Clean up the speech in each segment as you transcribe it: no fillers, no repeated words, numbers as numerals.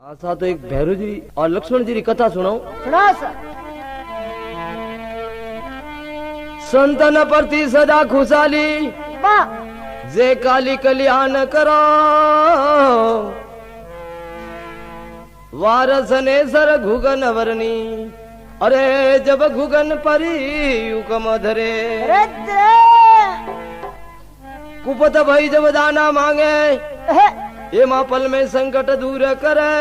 सा तो एक भैरू जी और लक्ष्मण जी की कथा सुनाऊं। सुनाओ सर। संतन प्रति सदा खुशाली वाह। जे काली कल्याण करो वारस ने सर घुगन वरनी अरे जब घुगन परी हुकम धरे कुपत भई जब दाना मांगे ये मापल में संकट दूर करे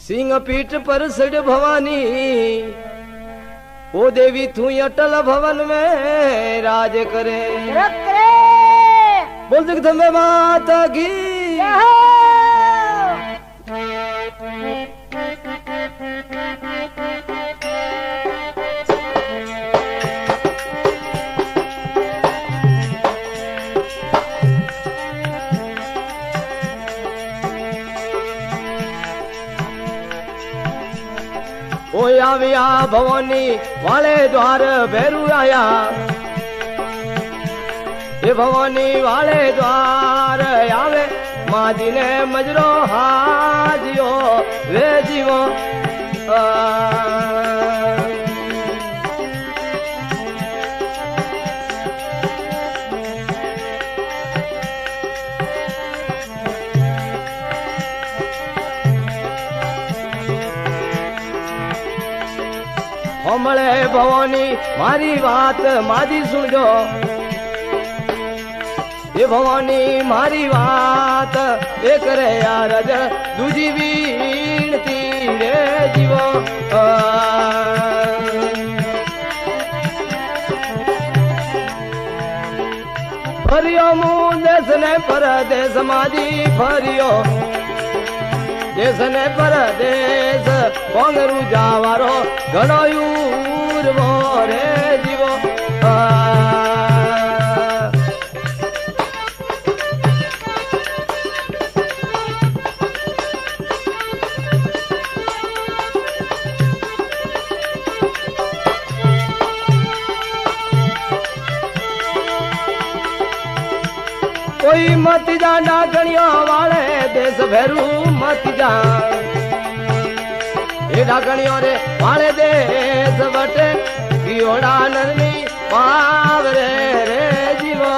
सिंह पीठ पर सिर भवानी वो देवी थू अटल भवन में राज करे बोल जगदम्बे माता की ओ आविया भवानी वाले द्वार भैरू आया ये भवानी वाले द्वार आवे माँ जी ने मजरो हाजियो वे जीवो हमले भवानी मारी बात मादी सुनजो ये भवानी मारी बात एक रे यार दूजी वीणती रे जीवो फरियो मुँह देश ने परदेश मादी फरियो देश ने परदेश कोंगरू जावारो घणो यूरबो रे जीवो कोई मत जाना गणिया वाले देश भैरू मत जा ये डाकणियों रे वाले देश बटे कियोड़ा नरमी पावरे रे जीवो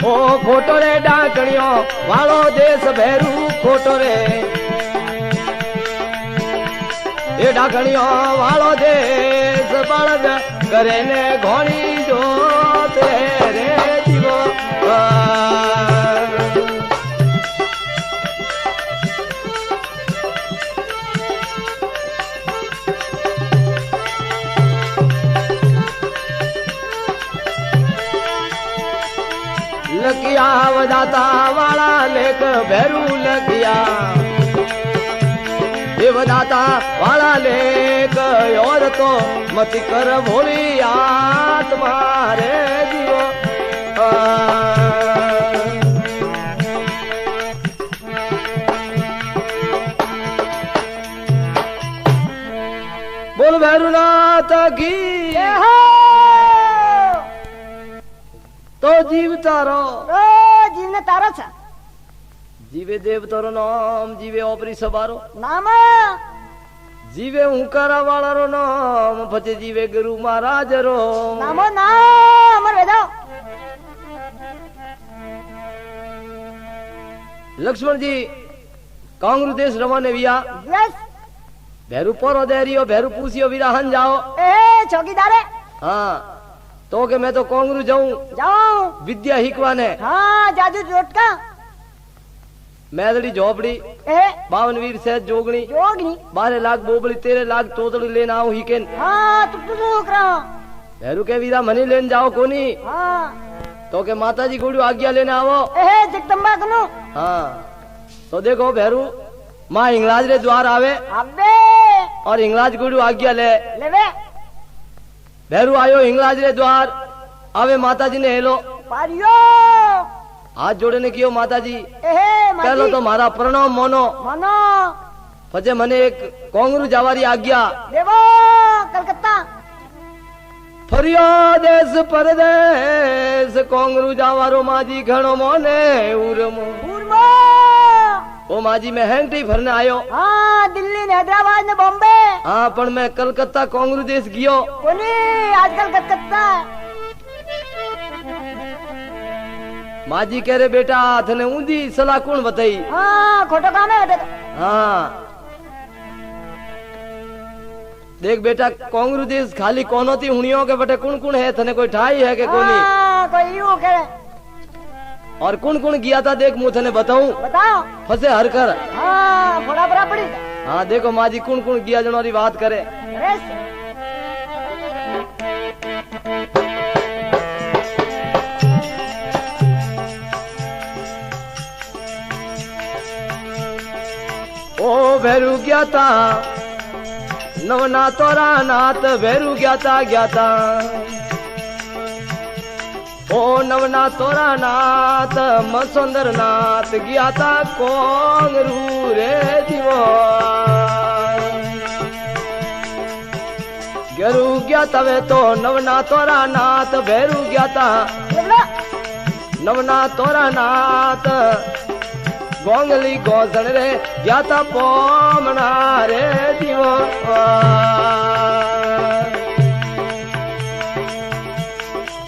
ओ खोटो रे डाकणियों वालो देश भैरू खोटो रे ये डाकणियों वालो देश बलद करे ने घोड़ी जोत रे जीवो लकिया वदाता वाला लेक भैरू लकिया देवदाता वाला लेक और तो मत कर भोली आत्मा रे जीवो बोल भैरूनाथ की तो जीव तारो जीवने तारो छा जीवे देव तोरो नाम जीवे ओपरी सबारो नाम जीवे हुंकारा वाला रो नाम फते जीवे गुरु महाराज रो नामो नाम वेदो लक्ष्मण जी कांगरू देश रवाने विया यस भैरू परो देरियो भैरू पूछियो विराहन जाओ ए चौकीदारे हाँ तो के मैं तो कांगरू जाऊं जाओ विद्या हिकवाने हाँ जादू जोटका मैदड़ी झोपड़ी 52 वीर से जोगनी 12 लाख बोबड़ी 13 लाख तोतड़ी लेना आऊं हिकेन हाँ तू भैरू के वीरा मनी लेन जाओ कोनी हाँ तो के माता जी गुड़ू आज्ञा लेने आवो जगदम्बा कनो हाँ तो देखो भैरू माँ हिंगलाज रे द्वार आवे अबे और हिंगलाज गुड़ू आज्ञा लेवे भैरू आयो हिंगलाज रे द्वार आवे माता जी ने हेलो पारियो हाथ जोड़े ने कियो माता जी पहलो तो मारा प्रणाम मोनो मनो પછી મને એક કોંગરુ જવાની આજ્ઞા દેવો કલકત્તા ફર્યો દેશ પરદેશ કોંગરુ જવારો માજી ઘણો મોને ઉરમો પૂર્વો ઓ માજી મેં હેંગટી ભરને આયો હા દિલ્હી ને હૈદરાબાદ ને બોમ્બે હા પણ મેં કલકત્તા કોંગરુ દેશ ગયો કોની આજકલ કલકત્તા માજી કહે રે બેટા તને ઊંધી સલાહ કોણ બતાઈ હા ખોટો કામ હે બેટા हाँ देख बेटा कोंगरू देश खाली कोनो थी हुनियो के बटे कौन कौन है तने कोई ठाई है के कोनी हाँ कोई यूं करे और कौन कौन गया था देख मुँह तने बताऊं बताओ फसे हर कर हाँ बड़ा बड़ा पड़ी हाँ देखो माँ जी कौन कौन गया जनोरी बात करे अरे ओ भैरू गया था नवना तोरा नाथ भैरू गया था ओ नवना तोरा नाथ मसुंदर नाथ गया था कोंगरू रे जीवो गरू गया तवे तो नवना तोरा नाथ भैरू गया था नवना तोरा नाथ गोंगली गोसण रे गया था पोमना रे जीवो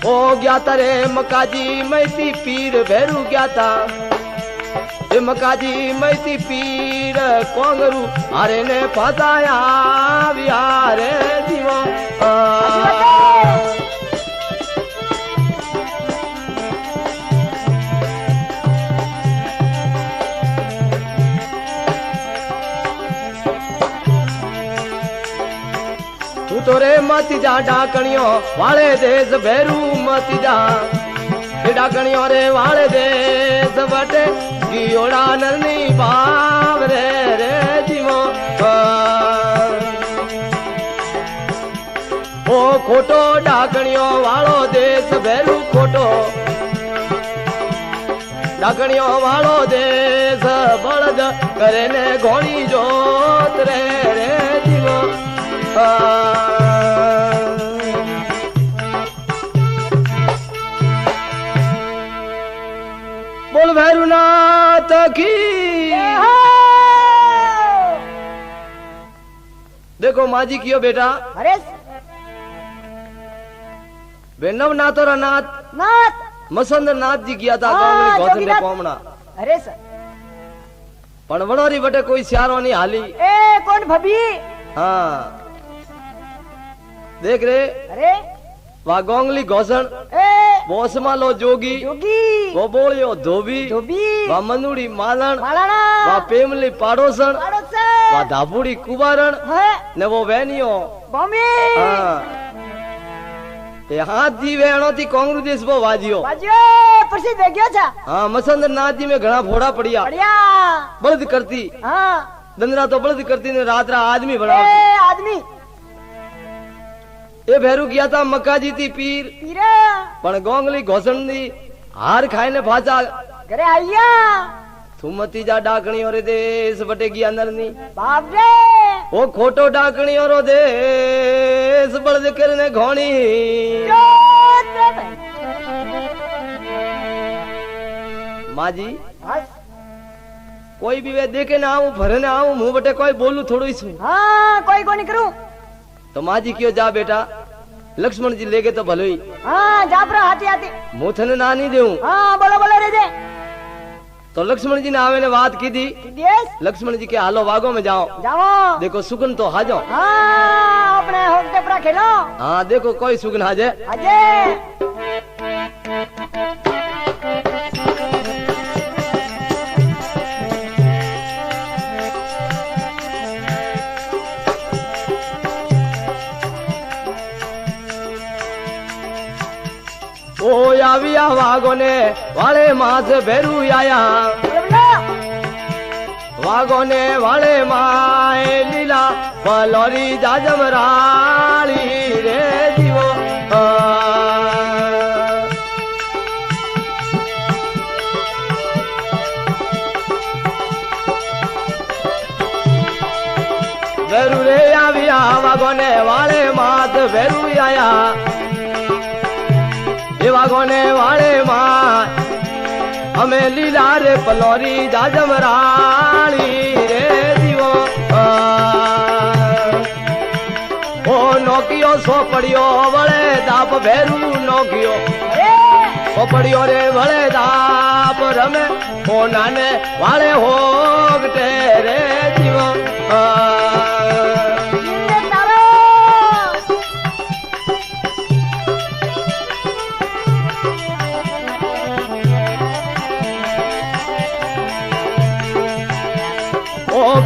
ओ गया था रे मकाजी मैती पीर भैरू गया था ए मकाजी मैती पीर कोंगरू अरे ने फसाया बिहारे जीवो तू तो रे मती जा डाकणियों वाले देश भैरू मती जा डाकणियों रे वाले देश बटे गियोड़ा नरनी बाव रे रे जीवो ओ खोटो डाकणियों वालो देश भैरू खोटो डाकणियों वालो देश बळद करे ने घोड़ी जोत रे रे जीवो बोल भैरूनाथ की देखो माजी कियो बेटा अरे बेनव नाथ और अनाथ नाथ मसंदर नाथ जी किया था हाँ, गौतम ने जोगीनाथ। कोमना अरे सर पण वणोरी बटे कोई स्यारो नहीं हाली ए कौन भभी हाँ देख रे अरे वा गोंगली घोषण ए वो osmalo जोगी जोगी वो बोलियो धोबी धोबी वा मनुड़ी मालण मालाना वा पेमली पाड़ोसन पाड़ोसे वा धाबुड़ी कुबारण है ने वो वेनियो बॉम्बे हाँ ये हाथ जी वेणो थी कोंगरू देश वो वाजियो बाजियो प्रसिद्ध है गया था हाँ मसंदर नाथ जी में घना फोड़ा पड़िया बढ़िया बलद करती हाँ दंदरा तो बलद करती ने रात रा आदमी बना ए आदमी ये भैरू किया था मक्का जी थी पीर पीरा पण गोंगली घोषण दी हार खाए ने भाजा घरे आइया सुमती जा डाकणी और देश बटेगी अंदर नी बाप रे ओ खोटो डाकणी और देश बलद करने घोणी जोत रे भाई माँ जी बस कोई भी वे देखे ना आऊं भरे ना आऊं मुंह बटे कोई बोलू थोड़ो ही सू हाँ कोई को नहीं करूं तो माँ जी क्यों जा बेटा लक्ष्मण जी लेके तो भलो ही हाँ जापरा हाथी हाथी मुंह थने ना नहीं देऊं हाँ बोलो बोलो रे जे तो लक्ष्मण जी ने आवे ने बात की थी देश लक्ष्मण जी के हालो वागो में जाओ जाओ देखो सुगन तो हाजो हाँ अपने होते पूरा खेलो हाँ देखो कोई सुगन हाजे अजय ओ आविया वागो ने वाले मास भैरू आया वागो ने वाले माए लीला पलोरी जाजम राली रे जीवो रे आविया वागोने वाले मात भैरू आया ये वागोने वाले मात हमें लीला रे पलोरी जाजम रानी रे जीवो ओ नोकियो सो पड़ियो वळे दाप भैरू नोकियो ओ पड़ियो रे वळे दाप रमे ओ नाने वाले होगटे रे जीवो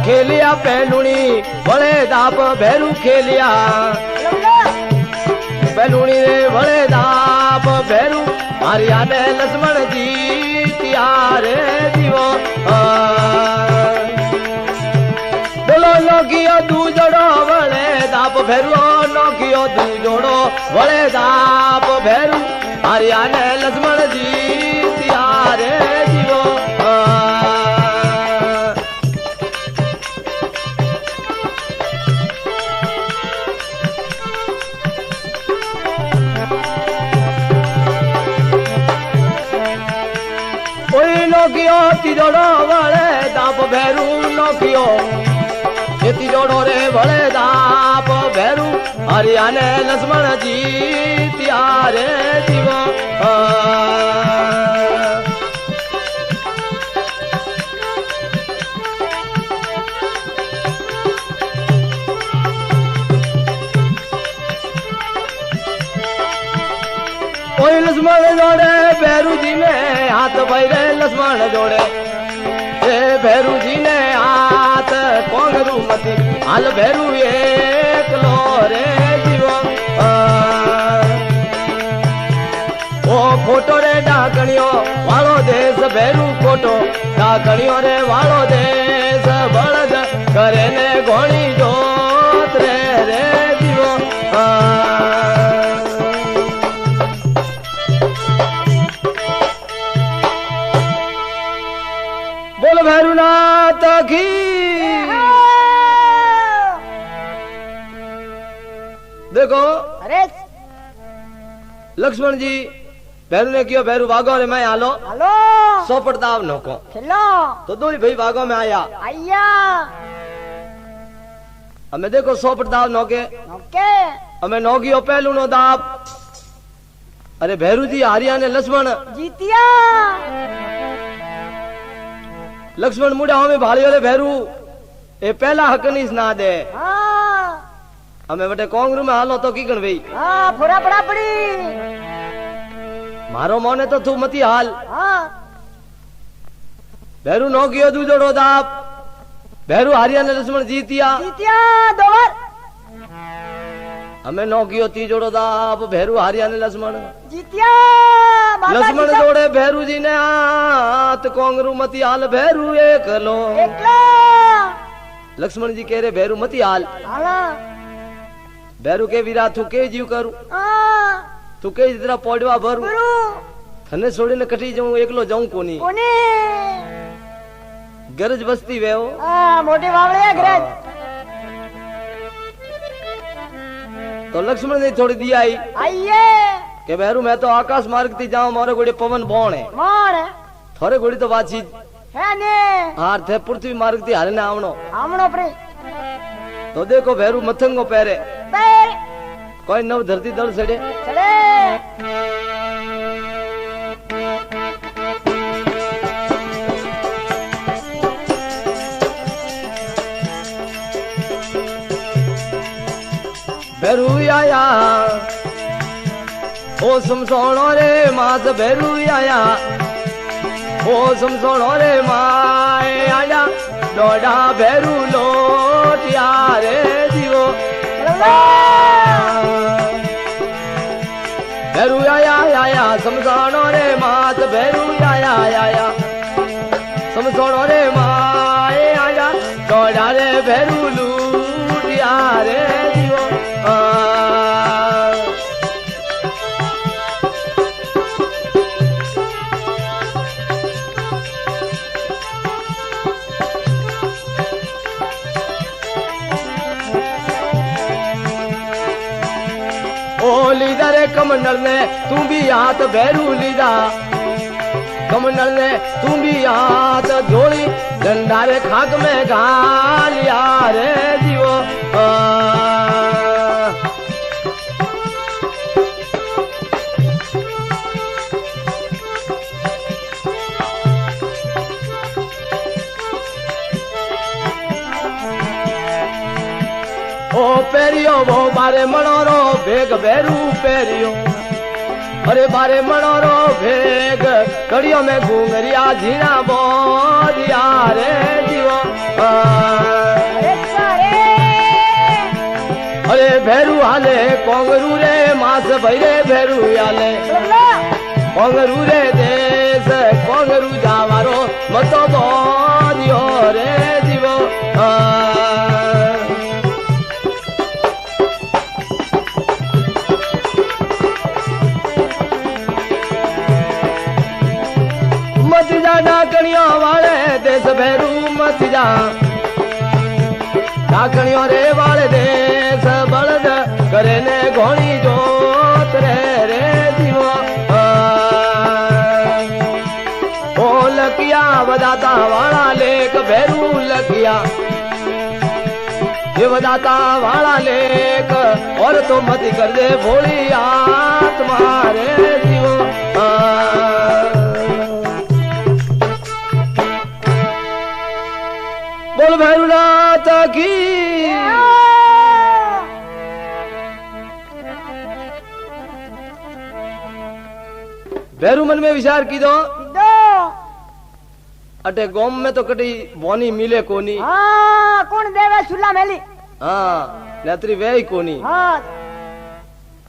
खेलिया पहलुणी बड़े दाप भैरू खेलिया पहलुणी रे बड़े दाप भैरू मारिया ने लक्ष्मण जीतिया रे जीवो बोलो नोकियो दू जोड़ो बड़े दाप भैरू नोकियो दू जोड़ो बड़े दाप भैरू मारिया ने लक्ष्मण जीतिया रे जीवो नोकियो तिजोड़ो बड़े दाप भैरू नोकियो ये तिजोड़ो रे बड़े दाप भैरू हरियाणे लक्ष्मण जीतिया रे जीवो कोई लक्ष्मण जोड़े भैरू जी ने हाथ भाई रे लक्ष्मण जोड़े रे भैरू जी ने हाथ कोंगरू मती हाल भैरू एक लो रे जीवो ओ खोटो रे डाकणियो वालो देश भैरू खोटो डाकणियो रे वालो देश बळद करे ने घोणी जोत रे रे जीवो भैरूनाथ की देखो अरे लक्ष्मण जी भैरू ने कियो भैरू भागो रे मैं आलो हेलो सोपड़दाव नोको चलो तो दो भाई भागो में आया आया हमें देखो सोपड़दाव नोके ओके हमें नोगियो पहलू नो दाब अरे भैरू जी हारिया ने लक्ष्मण जीतिया लक्ष्मण मुड़ा हमें भाली वाले भैरू ए पहला हक नहीं सुना दे हाँ हमें बटे कोंगरू में हालो तो की गण भाई हाँ पूरा पड़ा पड़ी मारो मोने तो तू मती हाल हाँ भैरू नो कियो तू जोड़ो दाप भैरू हारिया ने लक्ष्मण जीतिया जीतिया दो बार हमें नो कियो ती जोड़ो दाप भैरू हारिया ने लक्ष्मण जीतिया लक्ष्मण जोड़े भैरू जी ने हाथ कोंगरू मती हाल भैरू एक लो लक्ष्मण जी कह रहे भैरू मती हाल भैरू के वीरा तू के जीव करू तू के जितना पोड़वा भरू थने छोड़ी ने कटी जाऊं एकलो जाऊं कोनी गरज बस्ती वे हो मोटे बावड़े गरज तो लक्ष्मण ने थोड़ी दी आई आइए के भैरू मैं तो आकाश मार्ग थी जाऊं मारे घोड़े पवन बोण है मोर थोड़े घोड़ी तो बात चीज है ने हार थे पृथ्वी मार्ग थी हारे ना आवणो आवणो परे तो देखो भैरू मथंगो पैरे पैर कोई नव धरती दल सड़े चले भैरू आया ओ समसोणो रे मास भैरू आया ओ समसोणो रे माए आया डोडा भैरू लोटिया रे जीवो भैरू आया आया समसोणो रे मास भैरू आया आया समसोणो रे माए आया डोडा रे भैरू लूटिया रे जीवो रे कमंडल ने तू भी हाथ भैरू लीजा कमंडल ने तू भी हाथ जोड़ी डंडा रे खाक में घालिया रे जीवो ओ पेरियो वो बारे मनोरो भेग भैरू पेरियो अरे बारे मनोरो भेग कड़ियों में घूंगरिया झीना बोरिया रे जीवो अरे भैरू हाले कोंगरू रे मास भैरे भैरू हाले कोंगरू रे देश कोंगरू जावारो मतो बोरियो रे जीवो डाकणियों वाले देश भैरू मत जा डाकणियों रे वाले देश बलद करे ने घोड़ी जोत रे जीवो ओ लकिया बदाता वाला लेक भैरू लकिया ये बदाता वाला लेक और तो मत कर दे भोली आत्मा रे जीवो बोल भैरूनाथ की भैरू मन में विचार की दो अटे गोम में तो कटी बोनी मिले कोनी हाँ कौन देवे सुल्ला मेली हाँ नेत्री वे कोनी हाँ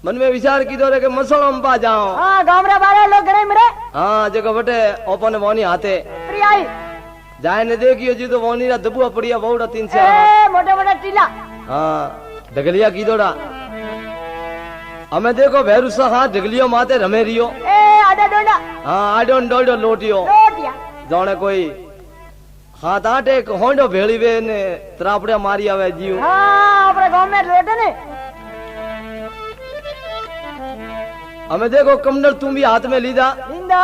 मन में विचार की दो रे के मसलो में पा जाओ हाँ गाँव रे बारे लोग गणे मरे हाँ जगह बटे ओपन बोनी आते प्रियाई जाए ने देखियो जी तो वोनी रा दबुआ पड़िया बहुड़ा 3 से मोटे मोटे टीला हाँ ढगलिया की दोड़ा हमें देखो भैरू सा हाँ ढगलियो माते रमे रियो आधा डोंडा हाँ आडोन डोडो लोटियो लोटिया जाने कोई हाथ आटे होंडो भेड़ी वे ने त्रापड़िया मारी आवे जीव हाँ अपने गांव में लोटे ने हमें देखो कमंडल तुम भी हाथ में लीजा लिंदा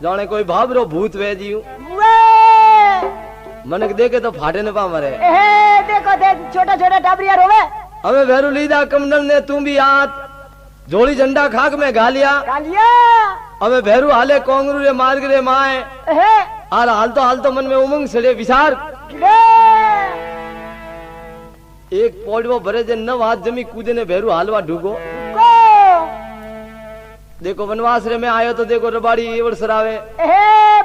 जाने कोई भाबरो भूत वे जीव मन देखे तो फाटे न पा मरे देखो देख छोटा छोटा टाबरिया रोवे हमें भैरू लीदा कमंडल ने तुम भी हाथ जोड़ी झंडा खाक में गालिया हमें भैरू हाले कोंगरू रे मार्ग रे माए हाल तो मन में उमंग सड़े विचार एक पोड़ो भरे जे नव हाथ जमी कूदे ने भैरू हालवा ढूको देखो वनवास रे में आयो तो देखो रबाड़ी एवड़ सरावे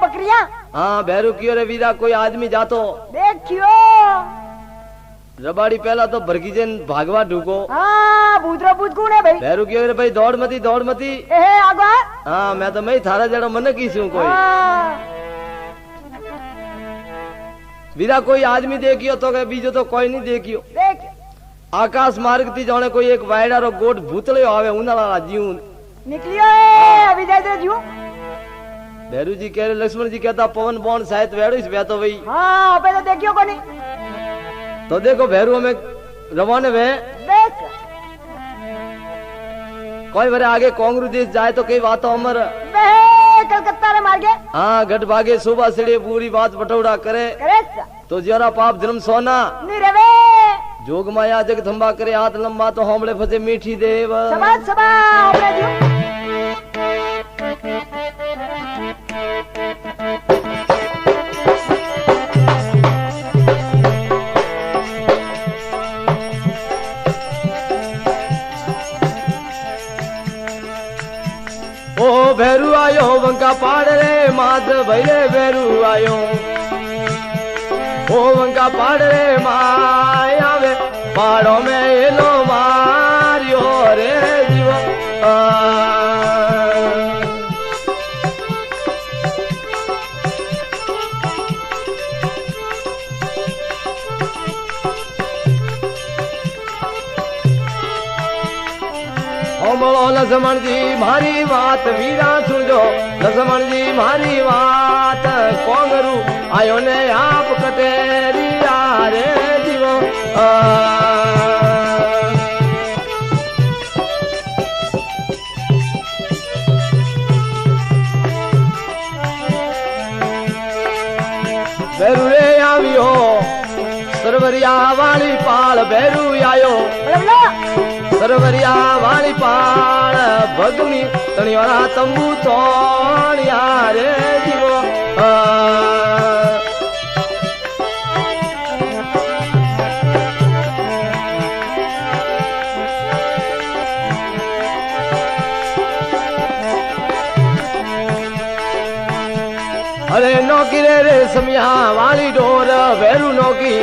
बकरिया हाँ भैरू कियो रे वीरा कोई आदमी जातो देखियो रबाड़ी पहला तो भरकीजन भागवा ढूको हाँ भूतरो भूत कौन है भाई भैरू कियो रे भाई दौड़ मती आगवा हाँ मैं तो मैं थारा जड़ो मन की छू कोई वीरा कोई आदमी देखियो तो के बीजो तो कोई नहीं देखियो देख आकाश मार्ग थी जाने कोई एक वायडा रो गोट भूतले आवे उनाला जीव निकलियो अभी दे जू भैरू जी कह रहे लक्ष्मण जी कहता पवन बौन शायद वेड़ो इस तो वही हाँ पे तो देखियो कोनी तो देखो भैरू हमें रवाने वे देख कोई बरे आगे कोंगरू देश जाए तो कई बात अमर कलकत्ता रे मार गए हाँ गट भागे सुबह सिड़े पूरी बात बटौड़ा करे तो जरा पाप जन्म सोना नहीं रवे जोग माया जग थंबा करे हाथ लंबा तो होमड़े फसे मीठी देव सबा ओ भैरू आयो वंका पाड़ रे मात भैरे भैरू आयो ओ वंका पाड़ रे माया वे पहाड़ों में एलो मारियो रे जीवो बोलो लक्ष्मण जी मारी बात वीरा सुनजो लक्ष्मण जी मारी बात कोंगरू आयो ने आप कटेरी रे जीवो सरवरिया वाली पाल भैरू आयो बोलो बोलो सरवरिया वाली पाल भगमी तणियोरा तंबू तोड़िया रे जीवो अरे नौकी रे रेशमिया वाली डोर भैरू नौकी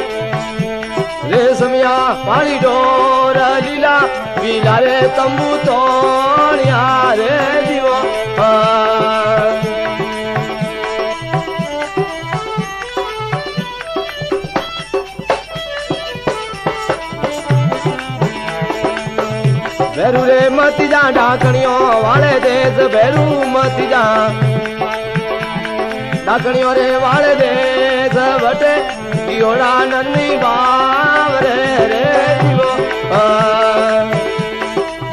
रेशमिया वाली डोर लीला पीला रे तंबू तोड़िया रे जीवो भैरू रे मती जा ढाकणियों वाले देश भैरू मती जा डाकणियों रे वाले देश बटे योड़ा नन्नी बावरे रे जीवो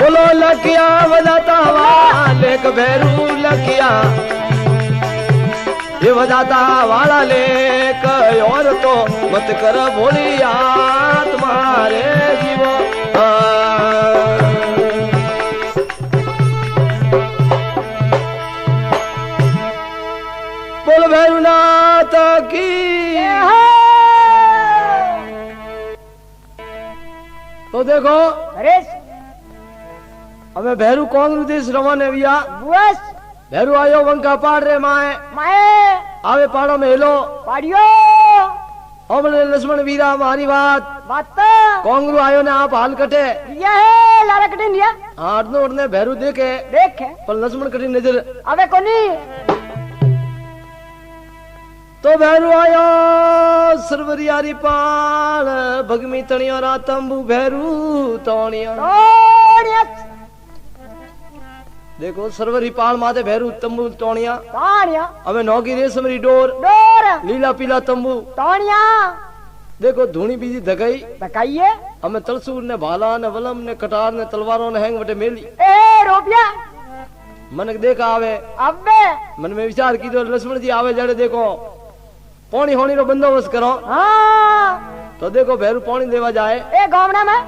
बोलो लकिया बजाता वाले भैरू लकिया ये बजाता वाला लेक और तो मत कर बोली तुम्हारे जीवो बोल भैरुनाथ की तो देखो अरे हमें भैरू कौन देश रवाने भैया बस भैरू आयो वंका पाड़ रे माए माए आवे पाड़ो में हेलो पाड़ियो हमने लक्ष्मण वीरा मारी बात बात कांगरू आयो ने आप हाल कटे दिया है लारा कटे दिया आठनो उड़ने भैरू देखे देख पर लक्ष्मण कटी नजर अबे कोनी तो भैरू आयो सरवरियारी पाल भगमी तणियोरा तंबू भैरू तोणिया तोड़िया देखो सरवरी पाल माथे भैरू तंबू तोणिया तोड़िया हमें नौकी रेशमरी डोर डोर लीला पीला तंबू तोड़िया देखो धूनी बीजी धगाई बताइए हमें तलसूर ने भाला ने वलम ने कटार ने तलवारों ने हैंग बटे मेली ए रोपिया मनक देखा आवे अबे मन में विचार की तो लक्ष्मण जी आवे जड़े देखो पानी होनी रो बंदोबस्त करो हाँ तो देखो भैरू पानी देवा जाए ए गामना में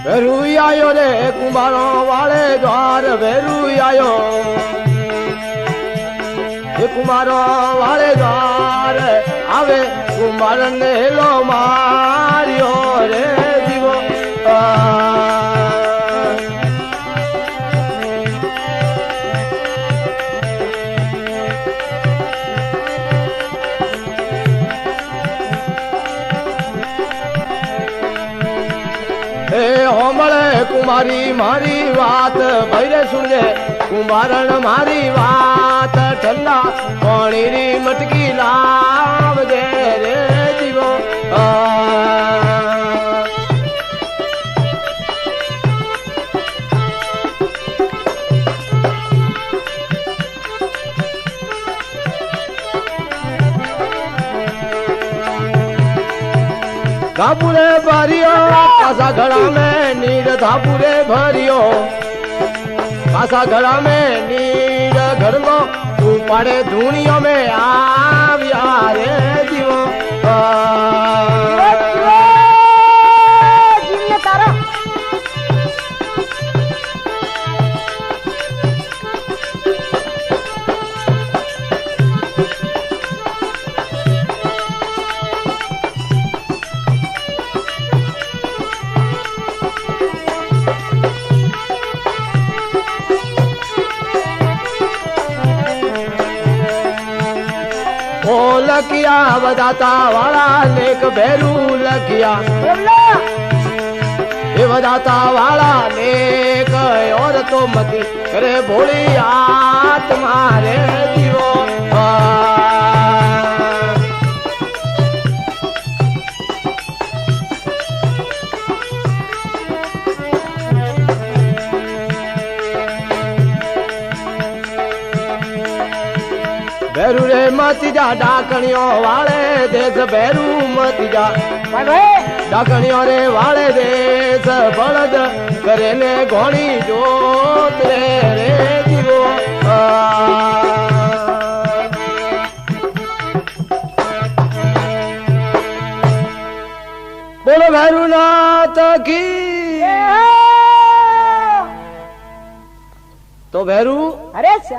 भैरू आयो रे कुमारों वाले द्वार भैरू आयो ये कुमारों वाले द्वार आवे कुमार ने लो मारियो रे जीवो होमळे कुमारी मारी बात भैरे सुनजे कुमारण मारी बात ठंडा पानी री मटकी लाव दे रे जीवो धापुरे भरियो कासा घड़ा में नीर धापुरे भरियो कासा घड़ा में नीर घर लो तू पड़े धूनियों में आविया रे जीवो जीविया तारा लकिया बजाता वाला लेक भैरू लकिया ये बजाता वाला लेक और तो मती करे भोली तुम्हारे जीवो ભેરુ રે મતી જા ડાકણીઓ વાળે દેશ ભેરુ મતી જા ભાઈ ડાકણીઓ રે વાળે દેશ બળદ કરે ને ઘોડી જોત રે જીવો બોલો ભેરુનાથ કી तो भैरू अरे सा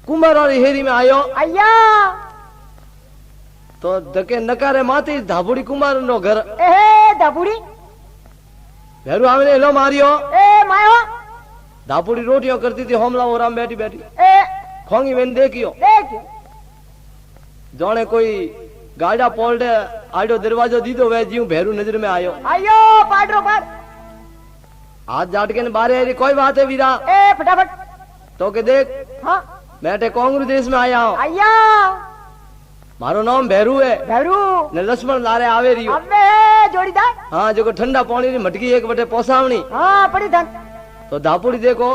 कुमार और हेरी में आयो अय्या तो धके नकारे माती धाबुड़ी कुमार नो घर ए दाबुड़ी भैरू आवे हेलो मारियो ए मायो धाबुड़ी रोटियां करती थी हमला और आम बैठी बैठी ए खोंगी मैंने देखियो देख जाने कोई गाड़ा पोल्डे आडो दरवाजो दीदो वे जीव भैरू नजर में आयो आयो पाडरो पाड हाथ जाट के बारे आई कोई बात है वीरा ए फटाफट तो के देख हाँ मैं टे कांग्रेस देश में आया हूँ अय्या मारो नाम भैरू है भैरू ने लक्ष्मण लारे आवे रियो अबे जोड़ीदार हाँ जो ठंडा पानी री मटकी एक बटे पोसावनी हाँ पड़ी धन तो धापुड़ी देखो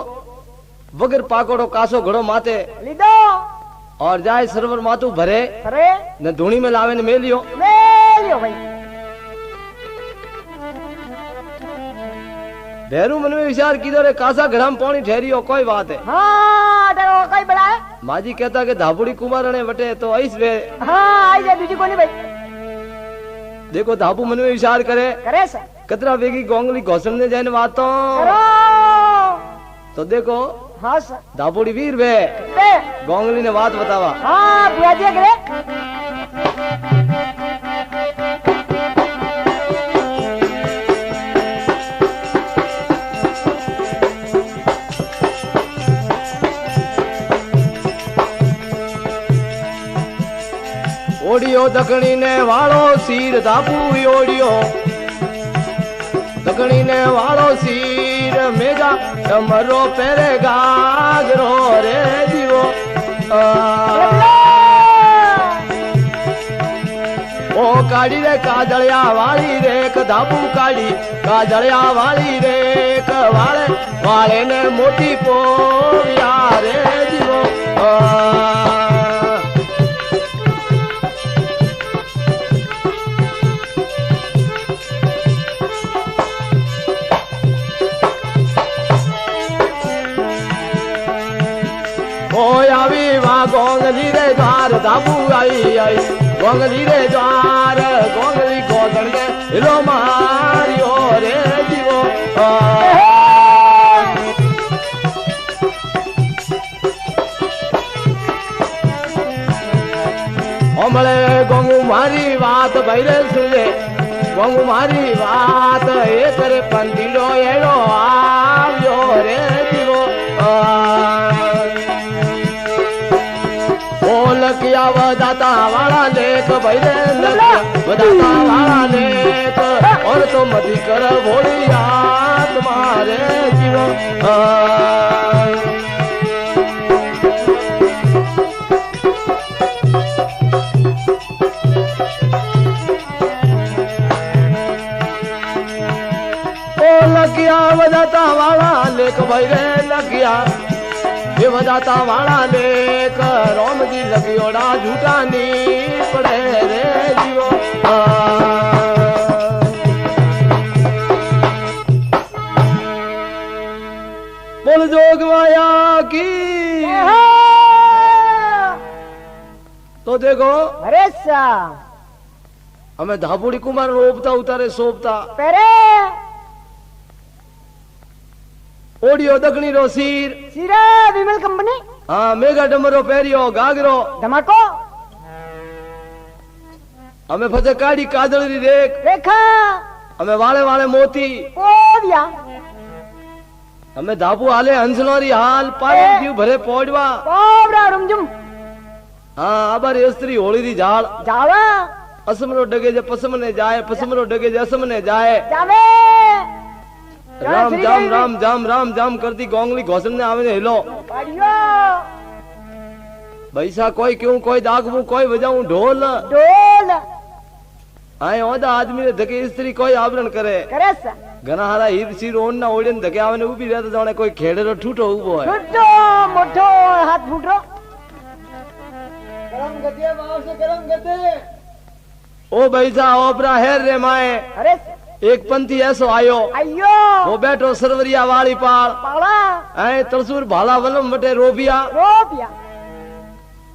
वगर पाकोड़ो कासो घड़ो माते लीदो और जाए सरोवर मातू भरे अरे न धूनी में लावे ने मेलियो मेलियो भाई भैरू मन में विचार कीधो रे कासा घड़ाम पानी ठहरियो कोई बात है हाँ डरो कई बड़ा है माजी कहता के धापुड़ी कुमार ने वटे तो ऐस वे हाँ आई जा दूजी कोनी भाई देखो धापू मन में विचार करे करे सा कतरा वेगी गोंगली घोसण ने जाने बातों करो तो देखो हाँ सा धापुड़ी वीर वे बे गोंगली ने बात बतावा हाँ बुआ दिया करे ओडियो दखणी ने वालो सीर धापू ओडियो दखणी ने वालो सीर मेगा डमरो पेरे गागरो रे जीवो ओ काड़ी रे काजलिया वाली रे धापू काड़ी काजलिया वाली रे वाले वाले ने मोटी पोया रे जीवो गोंगली रे द्वार धाबू आई आई गोंगली रे द्वार गोंगली गोदड़ के हिलो मारियो रे जीवो हमले गोंगू मारी बात भैरे सुने गोंगू मारी बात ए करे पंदीड़ो एड़ो आव्यो रे जीवो लकिया वदाता वाला लेख भैरे वदाता वाला लेख और तो मधी कर भोली आत्मा रे जीवो ओ लकिया वदाता वाला लेख भैरे लकिया वदाता वाला लेक रोम जी लगियोड़ा झूठा नी पड़े रे जीवो बोल जोग माया की तो देखो अरे सा हमें धापुड़ी कुमार रोपता उतारे सोपता पेरे ओडियो दखनी रो सीर सीरा विमल कंपनी हाँ मेगा डमरो पेरियो गागरो धमाको हमें फसे काड़ी काजड़ी रेख रेखा हमें वाले वाले मोती ओ दिया हमें धापू हाले हंसनोरी हाल पानी जीव भरे पोड़वा पोबरा रुमजुम हाँ आबार स्त्री होली दी झाड़ जावा असमरो डगे जे पसमने जाए पसमरो डगे जे असमने जाए जावे राम जाम राम जाम राम जाम करती गोंगली घोसण ने आवे हिलो भैसा कोई क्यों कोई दागबू कोई बजाऊं ढोल ढोल आए ओदा आदमी ने धके स्त्री कोई आवरण करे करे सा घना हारा हीर सिर ओन ना ओड़े धके आवे ने उभी रहता जाने कोई खेड़ेरो ठूठो उभो है ठूठो मोठो हाथ फूटरो गरम गते माव से गरम गते। ओ बैसा ओपरा हेर रे माए अरे एक पंथी ऐसो आयो अयो वो बैठो सरवरिया वाली पाल पाला ऐ तरसूर भाला वलम बटे रोबिया रोपिया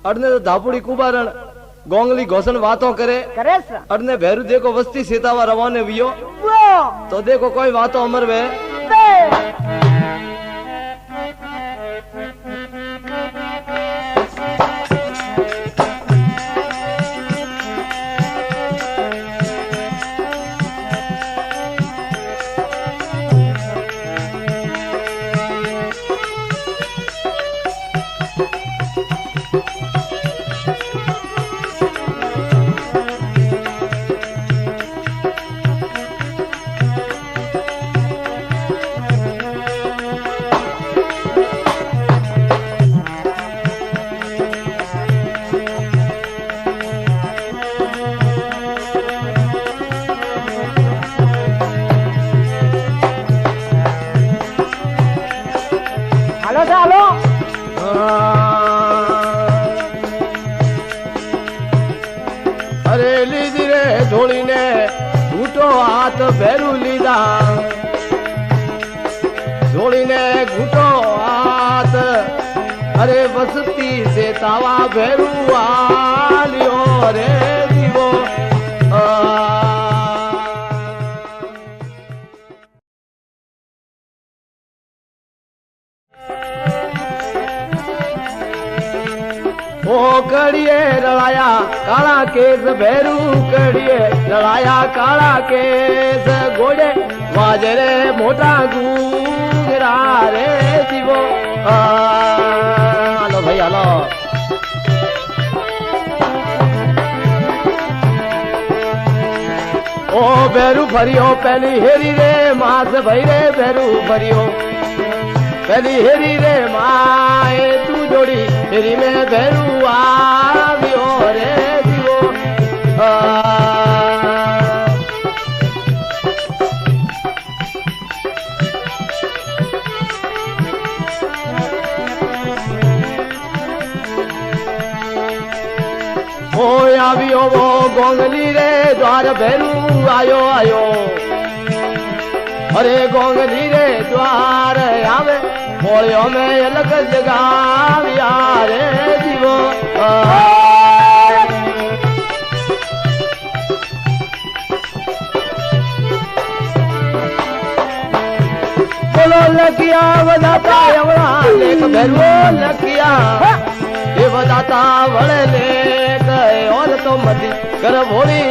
अड़ने तो धापुड़ी कुबारण गोंगली घोषण बातों करे करे सा अड़ने भैरू देखो वस्ती सीतावा रवाने वियो वो तो देखो कोई बातों अमर वे हेलो चालो अरे लीधी रे झोली ने घूटो हाथ भैरू लीधा झोली ने घूटो हाथ अरे वसती से तावा भैरू आलियो रे जीवो ओ कड़िए लड़ाया काला केस भैरू कड़िए लड़ाया काला केस घोड़े वाजरे मोटा गूंगरा रे जीवो हेलो भाई हेलो ओ भैरू भरियो पहली हेरी रे मास भई रे भैरू भरियो पहली हेरी रे माए तू जोड़ी हेरी में भैरू आवियो रे जीवो ओ आवियो वो गोंगली रे द्वार भैरू आयो आयो अरे गोंगली रे द्वार आवे बोलियो में अलग जगाविया रे जीवो बोलो लकिया बदाता यवड़ा लेक भैरो लकिया ये बदाता वड़े लेक और तो मती कर भोली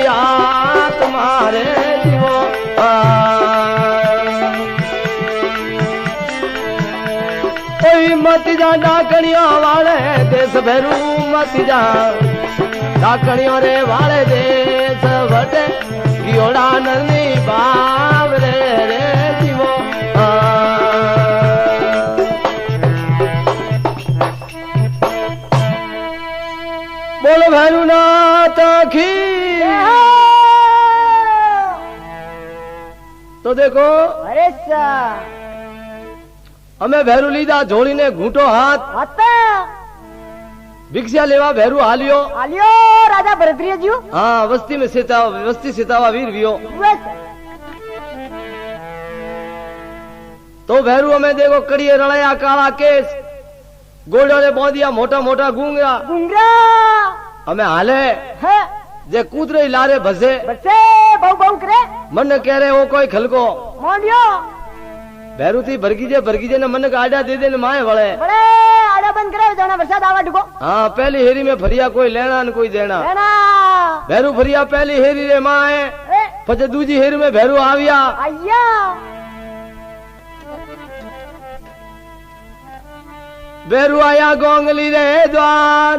तुम्हारे जीवो मत जा डाकणियों वाले देश भैरू मत जा डाकणियों रे वाले देश वटे गियोड़ा नरनी बाब रे रे जीवो बोलो भैरू नाथ की तो देखो अरे सा અમે ભેરું લીધા જોડીને ઘૂંટો હાથ आता भिक्षा लेवा भैरू हालियो आलियो राजा भरतरिया जी हाँ वस्ती सितावा वीर वियो बस तो भैरू हमें देखो कड़िए रड़ाया काला केस गोड़ो ने बोदिया मोटा मोटा गूंगरा गुंगरा हमें हाले है जे कूदरे लारे भसे बसे बहु बहु करे मन कह रहे हो कोई खलको मोंडियो भैरू थी भरगीजे ने मन का आडा दे दे माए वळे बड़े आड़ा बंद करे जाना बरसात आवा डुको हाँ पहली हेरी में फरिया कोई लेना न कोई देना लेना भैरू फरिया पहली हेरी रे माए ए पछे दूजी हेरी में भैरू आविया आया भैरू आया गोंगली रे द्वार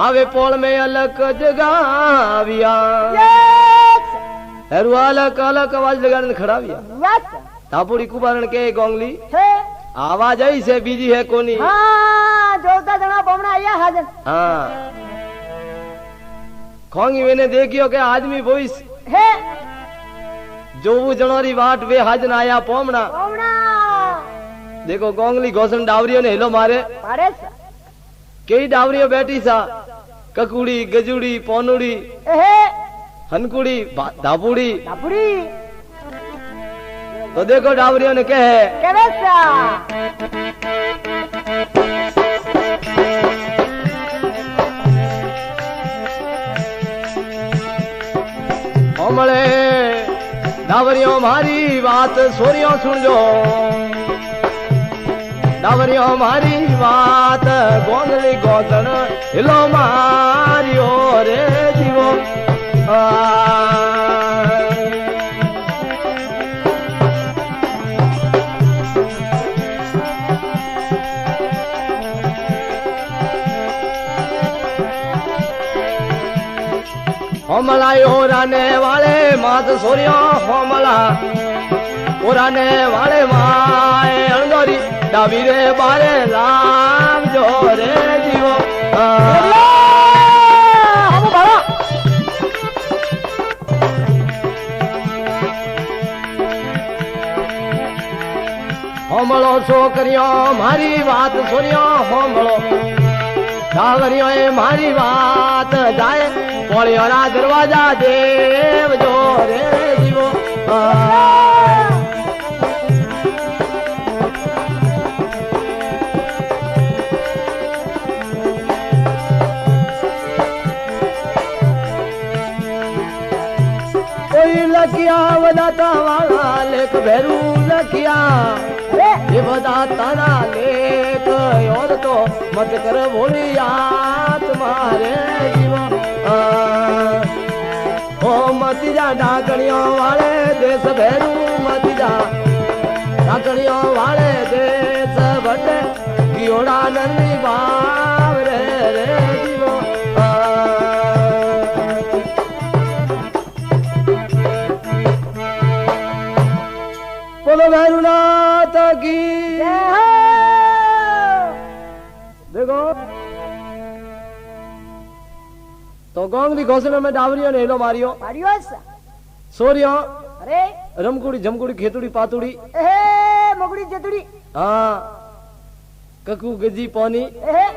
आवे पोल में अलग जगह आविया यस भैरू अलग अलग आवाज लगाने खड़ा आविया यस तापुड़ी कुबारण के गोंगली है आवाज आई से बीजी है कोनी हाँ जोता जना बोमना आया हाजन हाँ खोंगी मैंने देखियो के आदमी वॉइस है जो वो जनोरी वाट वे हाजन आया पोमना बोमना देखो गोंगली घोषण डावरियों ने हिलो मारे पाड़े सा कई डावरियों बैठी सा ककुड़ी गजुड़ी पौनुड़ी एहे हनकुड़ी धापुड़ी। धापुड़ी तो देखो डावरियों ने कहे केवेसा हमले डावरियों मारी बात सोरियों सुन जो डावरियों मारी बात गोंगली गोदन हिलो मारियो रे जीवो हमला ओराने वाले मात सोरियों हमला ओराने वाले माए अंगोरी डाबीरे बारे लाम जो रे जीवो हम बाबा हमलो छोकरियों मारी बात सुनियो हमलो डावरियों मारी बात जाए कोलियोरा दरवाजा देव जो रे जीवो कोई लखिया बदाता वाला लेख भैरू लखिया ये बदाता ना लेख और तो मत कर भोली तुम्हारे जीवा ओ मतिजा ढाकड़ियों वाले देश भैरू मतिजा ढाकड़ियों वाले देश बटे कियोड़ा नंदी बाव रे रे जीवो बोलो भैरूनाथ की जय हो देखो तो गोंगली घोसले में डावरियों ने हिलो मारियो मारियोस सोरियों अरे रमकुड़ी झमकुड़ी खेतुड़ी पातुड़ी एहे मोगड़ी जतुड़ी हाँ ककू गजी पौनी एहे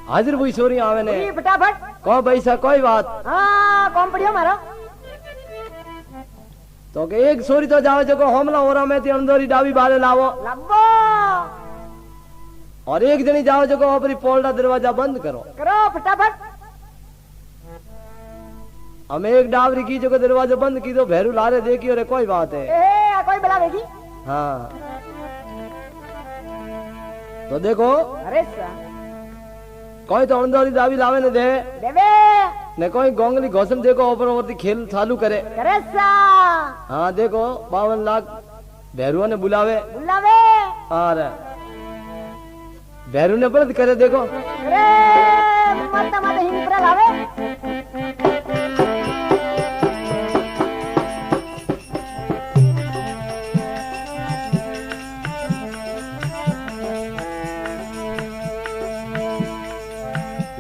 हाजिर हुई सोरी आवे ने पूरी फटाफट को पैसा कोई बात हाँ कौन पड़ियो मारो तो के एक सोरी तो जावे जो हमला ओरा में ती अंदोरी डाबी बारे लावो लब्बो और एक जनी जाओ जो अपनी पोलडा दरवाजा बंद करो करो फटाफट हमें एक डावरी की जो दरवाजा बंद की तो भैरू लारे देखी और कोई बात है एहे कोई बुलावेगी हाँ तो देखो अरे सा कोई तो अंदोरी डाबी लावे ने दे देवे ने कोई गोंगली घोसम देखो ऊपर ऊपर खेल चालू करे करे सा हाँ देखो 52 लाख भैरुआ ने बुलावे बुलावे और भैरू ने बंद करे देखो अरे माता माता हिंदरा लावे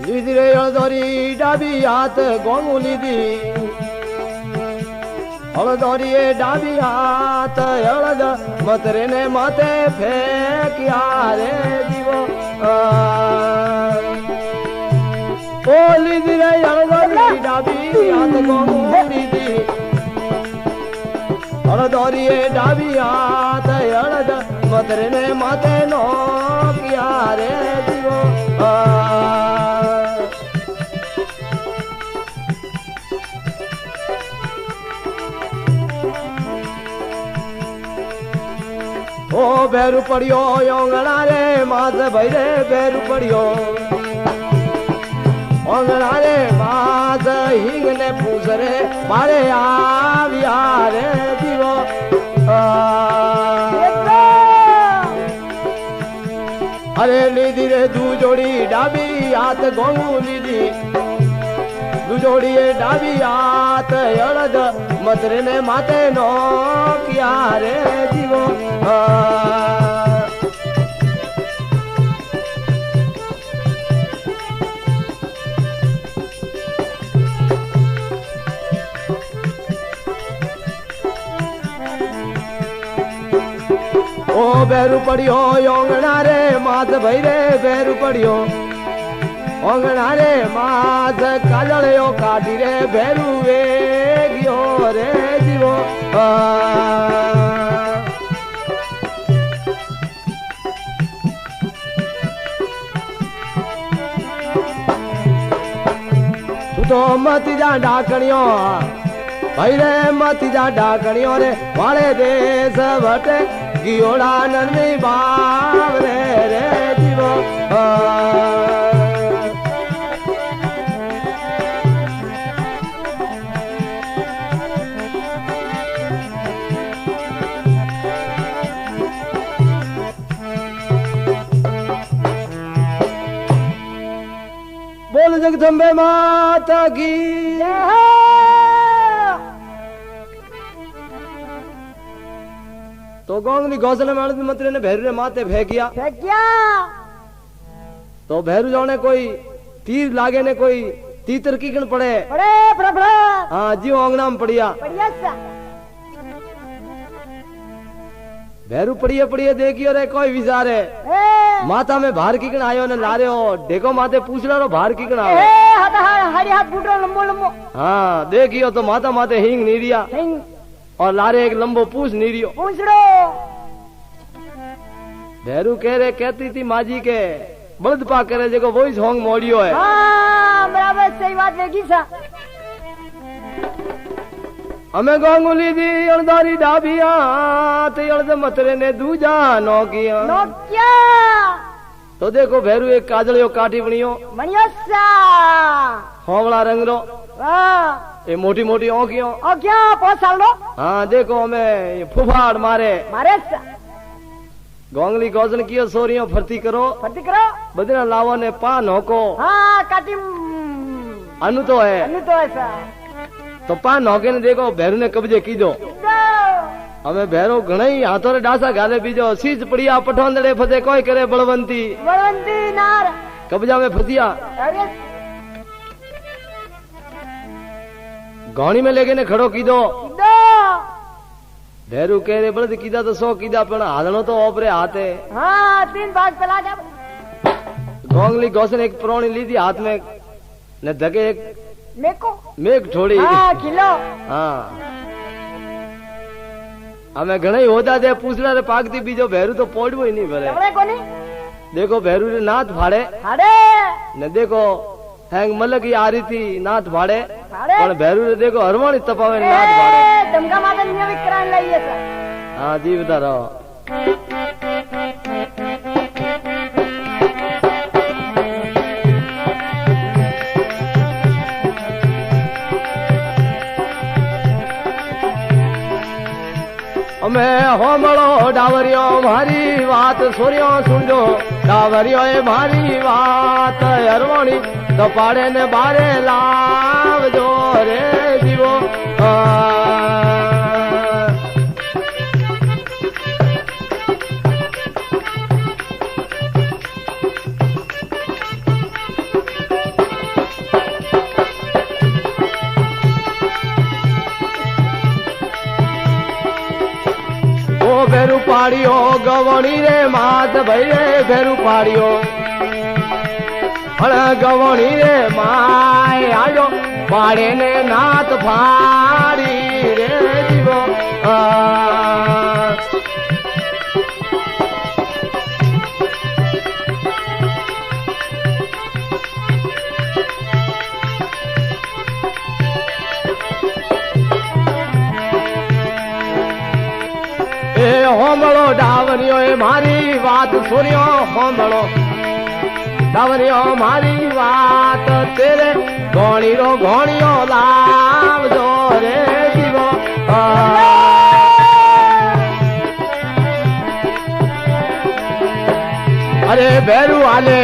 लीधी रे हळदोरी डाबी हाथ गोंगू लीधी हळदोरी ए डाबी हाथ हळद मतरे ने माथे फेंकिया रे जीवो ओ लीधी रे हळदोरी डाबी हाथ गोंगू लीधी हळदोरी ए डाबी हाथ हळद मतरे ने माथे नो किया रे जीवो ओ बैरू पड़ियो योंगड़ा रे मात भैरे बैरू पड़ियो ओंगड़ा रे मात हिंग ने पूछ रे मारे आविया रे जीवो अरे लीधी रे दू जोड़ी डाबी हाथ गोंगू लीधी दू जोड़ी डाबी हाथ हळद मतरे ने माते नो किया रे जीवो ओ बैरू पड़ियो योंगना रे मात भैरे बैरू पड़ियो ઓંગણા રે માથ કાજળ્યો કાઢી રે ભેરુ વે ગયો રે જીવો તું તો મતી જા ડાકણિયો ભાઈ રે મતી જા ડાકણિયો રે વાળે દેશ વટે ગિયોડા નરમી બાવ રે રે જીવો બોલ જગદંબે માતા કી જય હો तो गोंगली गौसले में आनंद मंत्री ने भैरू ने माथे फेंकिया फेंकिया तो भैरू जाने कोई तीर लागे ने कोई तीतर कीकण पड़े पड़े प्रभु हाँ जी आंगना में पड़िया बढ़िया सा भैरू पड़िए पड़िए देखियो रे कोई विचारे माथा में भार कीकण आयो ने लारे हो देखो माथे पूछ रो भार कीकण आवे हरी हाथ बूटो लंबो लंबो हाँ देखियो तो माथा माथे हिंग नीरिया हिंग और लारे एक लंबो पूछ नीरियो पूछड़ो भैरू कह रे कहती थी माजी के बलद पा करे जेको वही सोंग मोड़ियो है हाँ बराबर सही बात वेगी सा हमें गांगुली दी अड़दारी डाबिया ते अड़द मतरे ने दूजा नौकिया नोकिया तो देखो भैरू एक काजलियो काटी बनियो बढ़िया सा होवला रंग रो वाह ये मोटी मोटी औंकियों और क्या 5 साल लो हाँ देखो हमें फुफाड़ मारे मारे सा गोंगली गौजन कियो सोरियों फरती करो फटी करो बदना लावो ने पा नौको हाँ काटी अनु तो है अन्य तो ऐसा तो पा नौके ने देखो भैरू ने कब्जे कीजो हमें भैरो घणई हाथों रे डासा गाले बीजो सीज पड़िया पठोंदड़े फते कोई करे बलवंती बलवंती नार कब्जा में फतिया अरे घोणी में लेके ने खड़ो कीदो दो भैरू कह रे बलद कीदा तो 100 कीदा पण हालनो तो ओपरे हाथे हाँ 3 भाग पला जा गोंगली गौसन एक प्रोणी ली थी हाथ में ने धके एक मेको मेघ छोड़ी हाँ किलो हाँ हमें घणे होदा दे पूछला रे पागती बीजो भैरू तो पोड़वो ही नहीं भरे तमरे कोनी देखो भैरू रे नाथ भाड़े अरे ने देखो हैंग मलक ही आ रही थी नाथ भाड़े अरे पण भैरू रे देखो हरवाणी तपावे नाथ भाड़े दमका माता निया विक्रान लईए सा हाँ जी बता रहो मैं होमड़ो डावरियो मारी बात सूर्यो सुनजो डावरियो ए मारी बात हरवाणी तो पाड़े ने बारे लाव जो रे जीवो भेरू पाड़ियो गवणी रे मात भई रे भेरू पाड़ियो गवणी रे माय आयो पाड़े ने नाथ फाड़ी रे जीवो होमड़ो डावरियो ए मारी बात सुनियो होमड़ो डावरियो मारी बात तेरे घोणी रो घोणियो लाव जो रे जीवो अरे भैरू आले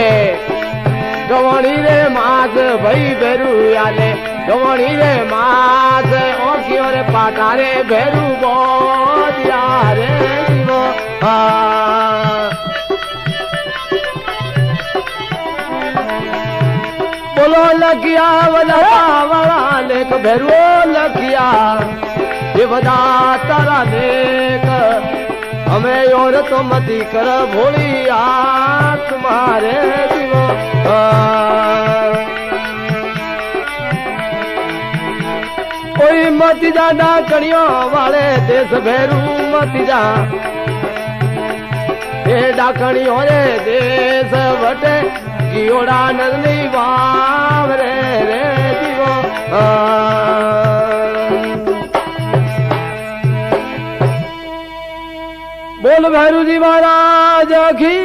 गवणी रे मात भई भैरू आले गवणी रे मात ओखियो रे पाटा रे भैरू बोलिया रे जीवो बोलो लगिया वाला लेक भैरू लगिया ये बदा तारा देख हमें और तो मती कर भोली आ तुम्हारे जीवो मत जा डाकणियों वाले देश भैरू मत जा हे डाकणियों रे देश वटे गियोड़ा नजनी वाव रे रे जीवो बोल भैरू जी महाराज की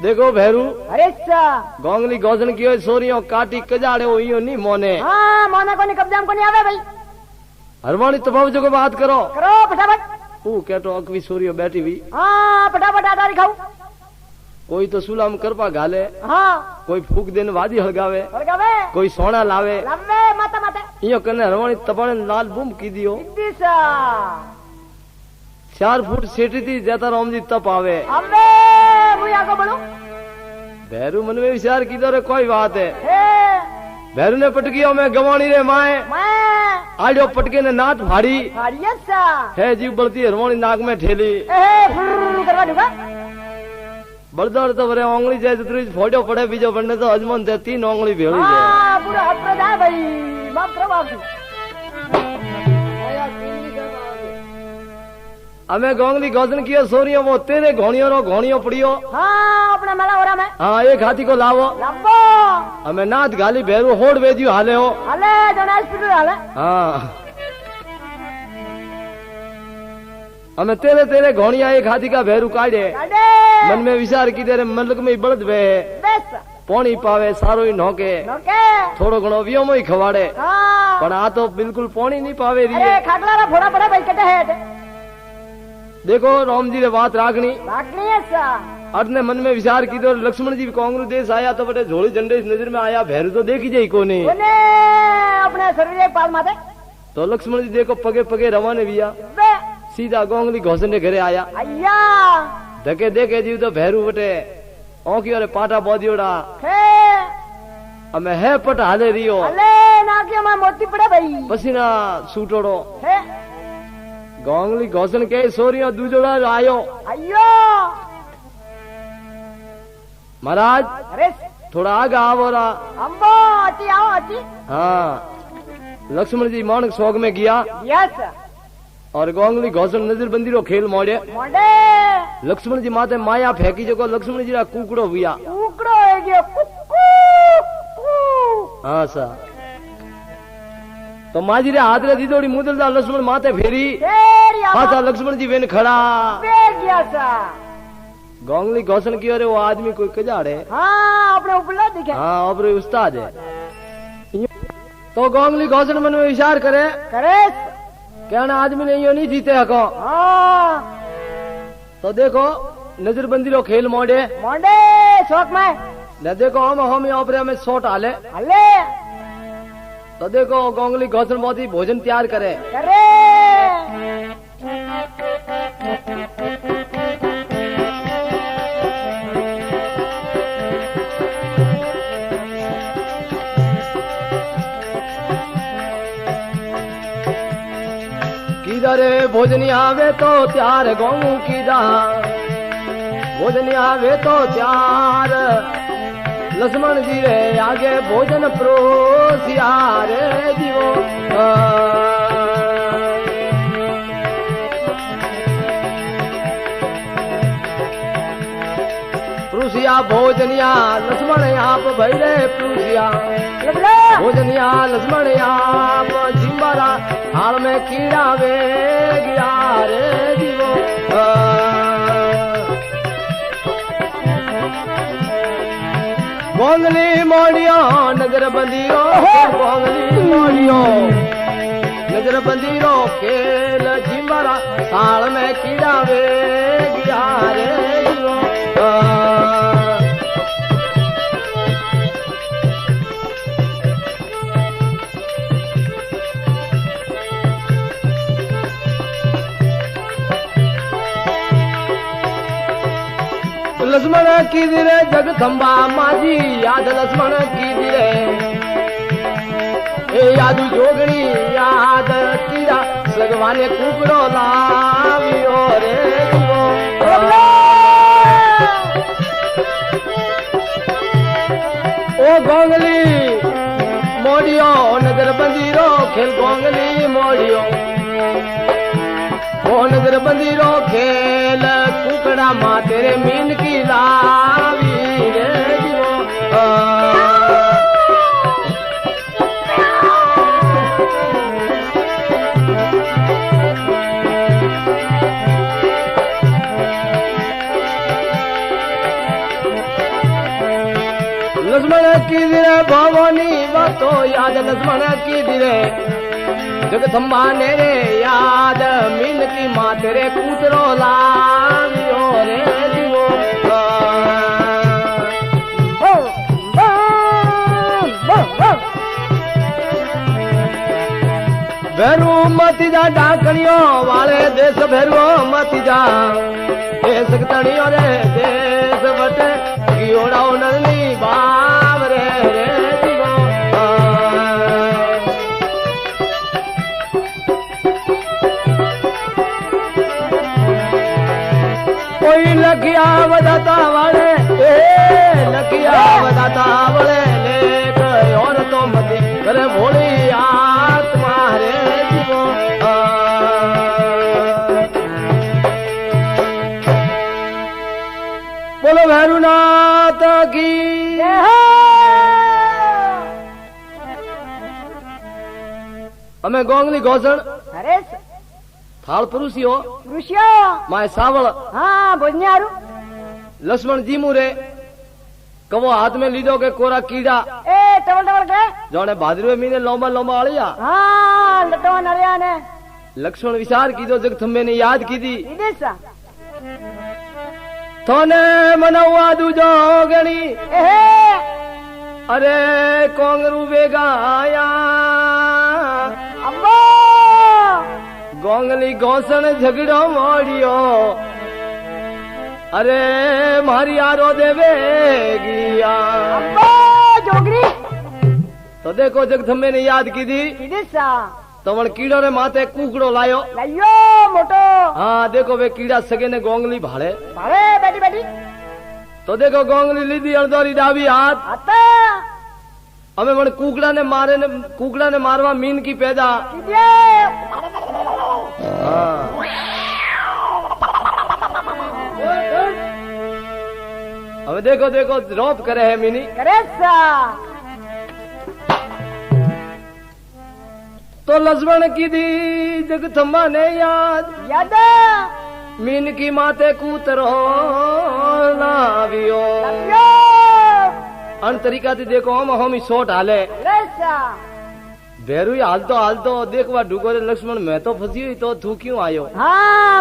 देखो भैरू अरे सा गोंगली गोजन की सोरियों काटी कजाड़े हो इयो नहीं मोने हाँ मोने को नहीं कब्जाम को नहीं आवे भाई हरवाणी तबाव जो को बात करो फटाफट ऊ केटो अकवी सोरियो बैठी हुई हाँ फटाफट आटारी खाऊ कोई तो सुलाम करपा घाले हाँ कोई फूक देन वादी हलगावे हलगावे कोई सोना लावे लवे माता माता इयो कने हरवाणी तबाणे लाल बूम की दियो दिसा 4 फुट सेटी थी जेता राम जी तप आवे अबे मुई आगो बढ़ो भैरू मन में विचार की रे कोई बात है हे भैरू ने पटकियो में गवाणी रे माए मैं आड़ो पटके ने नाट भाड़ी हारिया सा है जीव बलती हरवाणी नाक में ठेली ए फुर करवा दूंगा बलदौर तो बरे ओंगली जाए तो फोटो पड़े बीजो पड़ने तो अजमन थे 3 ओंगली भेड़ी है हाँ पूरा हाथ पर जाए भाई माफ करो आप हमें गोंगली गोजन कियो सोरियो वो तेरे घोणियों पड़ियो हाँ अपना मेला हो रहा मैं हाँ एक हाथी को लावो लंबो हमें नाथ गाली भैरू होड़ वेदियो हाले हो हले जो हॉस्पिटल हले हाँ हमें तेरे तेरे घोणिया एक हाथी का भैरू काढ़े काढ़े मन में विचार की तेरे मलक में बड़द वे बेस पानी पावे सारो ही नौके नोके थोड़ो घणो वियो में ही खवाड़े हाँ पण आ तो बिल्कुल पानी नहीं पावे रही अरे खाटला रा फोड़ा पड़ा भाई कटे है देखो राम जी ने बात राखनी बाकनी है सा अपने मन में विचार की तो लक्ष्मण जी कांग्रेस देश आया तो बड़े झोली झंडे इस नजर में आया भैरू तो देखी जाई को नहीं कोने अपने शरीर एक पाल माते तो लक्ष्मण जी देखो पगे पगे रवाने भैया बे सीधा गोंगली घोषण के घरे आया अय्या धके देखे जीव तो भैरू बटे औकी और पाटा बोदियोड़ा हे हमें है पट हाले रियो अले ना के मैं मोती पड़े भाई पसीना सूटोड़ो हे गोंगली घोषण के सोरियो दूजोड़ा आयो अय्यो महाराज अरे थोड़ा आगे आवो रा अम्बो अति आओ अति हाँ लक्ष्मण जी मानक सोग में गया यस और गोंगली घोषण नजरबंदी रो खेल मोड़े मोडे लक्ष्मण जी माथे माया फेंकी जो लक्ष्मण जी रा कुकड़ो हुआ उकड़ो है गयो कुकू हाँ सा तो माजी रे हाथ रे दीदोड़ी मुदलदार लक्ष्मण माथे फेरी तेरी हाँ था लक्ष्मण जी वेन खड़ा बेर गया सा गोंगली घोषण की अरे वो आदमी कोई कजाड़े हाँ अपने ऊपर दिखे हाँ अब उस्ताद है तो गोंगली घोषण मन में विचार करे करे कहना आदमी ने यो नहीं जीते हको हाँ तो देखो नजरबंदी रो खेल मोड़े मोडे शौक में न देखो हम ओपरे में शॉट हाले हले तो देखो गोंगली घोषण बहुत ही भोजन तैयार करे करे रे भोजनी आवे तो त्यार गोंगू की जा भोजनी आवे तो त्यार लक्ष्मण जी रे आगे भोजन परोसिया रे जीवो परोसिया भोजनिया लक्ष्मण आप भैरे परोसिया भोजनिया लक्ष्मण आप जिम्बारा हाल में कीड़ा वे गया रे जीवो गोंगली मोड़ियो नजर बंदियो गोंगली मोड़ियो नजर बंदियो खेल जिम्बारा हाल में कीड़ा वे गया रे जीवो लक्ष्मण की दिरे जगदम्बा माजी याद लक्ष्मण की दिरे ए यादू जोगणी याद तीरा लगवाने कुकड़ो लावियो रे ओ गोंगली मोड़ियो बंदी रो खेल कुकड़ा माँ तेरे मीन की लावी रे जीवो लक्ष्मण की दिरे भवानी बातो याद लक्ष्मण की दिरे जगदम्बा ने रे याद मीन की माँ तेरे कूतरो लावियो रे जीवो भैरू मती जा डाकणियो वाले देश भैरू मती जा देश तणियो रे देश बटे गियोड़ाओ नलनी बाव रे रे जीवो कोई लखिया बदाता वाले लखिया बदाता वाले लेक और तो मती करे भोली आत्मा रे जीवो बोलो भैरूनाथ की અમે ગોંગલી ઘોષણ અરે થાળ પુરુષિયો ઋષિયો માય સાવળ હા ભોજન્યારું લક્ષ્મણ જીમુ રે કવો હાથ में લીધો કે કોરા કીડા એ ટવલ ટવલ કે જોણે ભાદરવે મહિને લોંબા લોંબા અળિયા હા લટવા નળ્યા ને લક્ષ્મણ વિચાર કીધો જગથંબે ને યાદ કીધી વિદેશા થોને મનાવા દૂજો ગણી એ અરે કોંગરૂ વેગા આયા અબ્બો ગોંગલી ઘોષણ ઝઘડો મોડ્યો અરે મારી આરો દેવે ગિયા અબ્બો જોગરી તો દેખો જગથંબે ने याद की दी વિદેશા तो वण कीड़ो रे माथे कूकड़ो लायो લઈયો મોટો हाँ देखो वे कीड़ा सगे ने गोंगली भाड़े ભાવે બેટી બેટી तो देखो गोंगली लीधी अड़दोरी डावी हाथ હતા हमें वण कुकड़ा ने मारवा मीन की पैदा કીધે हाँ हमें देखो देखो रोप करे है मीनी કરેસા तो लक्ष्मण की दी जगथम्बा ने याद યાદા मीन की माते कूतरो लावियो લઈયો अन तरीका थी देखो हम ही शॉट हाले કરેસા भैरू हालतो देखवा ढूको रे लक्ष्मण मैं तो फंसी हुई तो तू क्यों आयो હા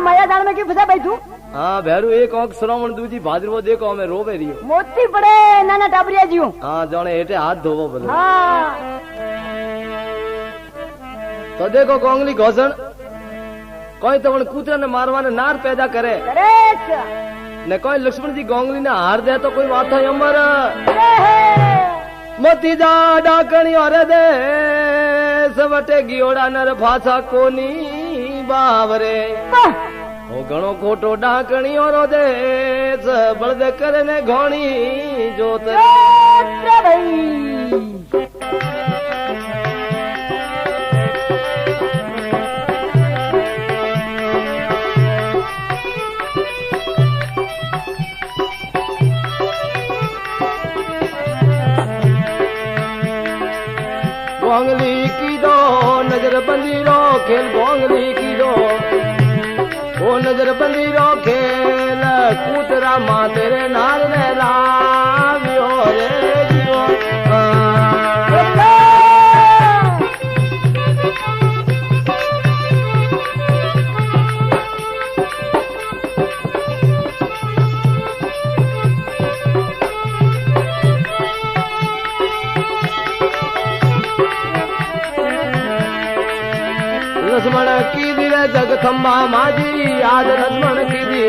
માયા દાળ में क्यों फंसा भाई तू हाँ भैरू एक आंख श्रावण दूजी भाद्रवो देखो हमें रोवे रही हो मोती पड़े नाना टाबरिया जी हूँ हाँ जाने हेठे हाथ धोवो बोले हाँ तो देखो गोंगली घोषण कोई तो कूतरा ने मारवा ने नार पैदा करे करेसા ने कोई लक्ष्मण जी गोंगली ने हार दे तो कोई बात है अमर અરે मती जा डाकणी और दे सबटे गियोड़ा नर भाषा कोनी बावरे વાહ ओ घणो खोटो डाकणी और दे बळद करे ने घोणी जोत જોત્રે ભાઈ गोंगली की दो नजर बंदी रो खेल गोंगली की दो ओ नजर बंदी रो खेल कूतरा माँ तेरे नाल ने लावियो रे जीवो लक्ष्मण की दी रे जगथम्बा माजी याद लक्ष्मण की दी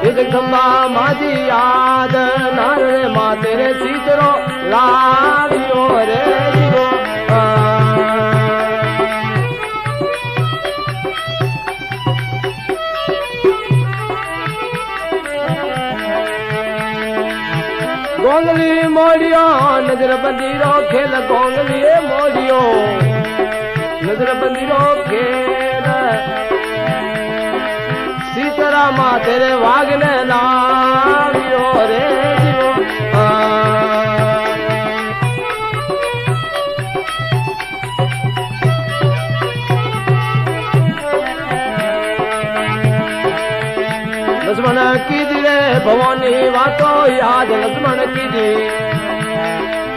ये जगथम्बा माजी याद नार रे माँ तेरे सीतरो लावियो रे जीवो गोंगली मोड़ियो नजर बंदी रो खेल गोंगली मोड़ियो नजर बंदी रो खेल तेरा माँ तेरे वागने लावियो रे जीवो लक्ष्मण की रे भवानी वातो याद लक्ष्मण की दी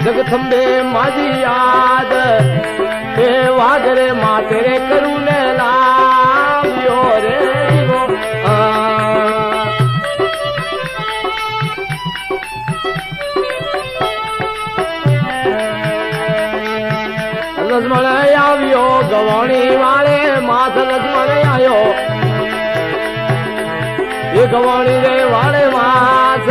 जगथंबे माझी याद हे वागरे माँ तेरे करुणे लावियो रे जीवो लक्ष्मण आवियो गवाणी वाले माथ लक्ष्मण आयो ये गवाणी रे वाले माथ